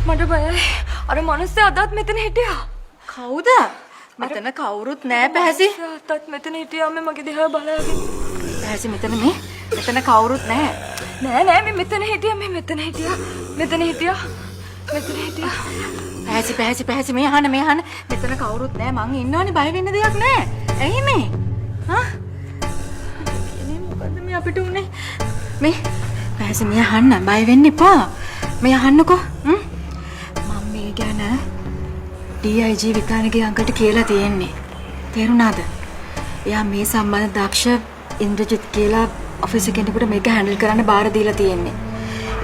මට බයයි. අර මනුස්සයා අදත් මෙතන හිටියා. කවුද? මෙතන කවුරුත් නෑ පැහැසි. අදත් මෙතන හිටියා මගේ දිහා බලාගෙන. පැහැසි මෙතන කවුරුත් නෑ. නෑ මේ මෙතන හිටියා මෙතන හිටියා. පැහැසි මේ අහන්න මෙතන කවුරුත් නෑ මං ඉන්නවනේ බය වෙන්න දෙයක් නෑ. ඇයි මේ? මොකද්ද මේ අපිට උනේ? මේ පැහැසි මේ අහන්න බය වෙන්න එපා. මේ අහන්නකෝ. මම මේ ගැන DIG විතානගේ අංකල්ට කියලා තියෙන්නේ. තේරුණාද? එයා මේ සම්බන්ධ දක්ෂ ඉන්ද්‍රජිත් කියලා ඔෆිස් කෙනෙකුට මේක හැන්ඩල් කරන්න බාර දීලා තියෙන්නේ.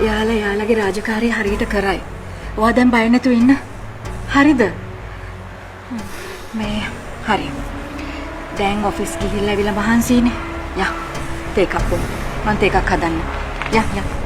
එයාලගේ රාජකාරිය හරියට කරයි. ඔයා දැන් බය නැතුව ඉන්න. හරිද? මේ හරි. දැන් ඔෆිස් ගිහිල්ලා ඇවිල්ලා මහන්සිනේ. යා. තේ එකක් බොමු. මම තේ එකක් හදන්න. යා.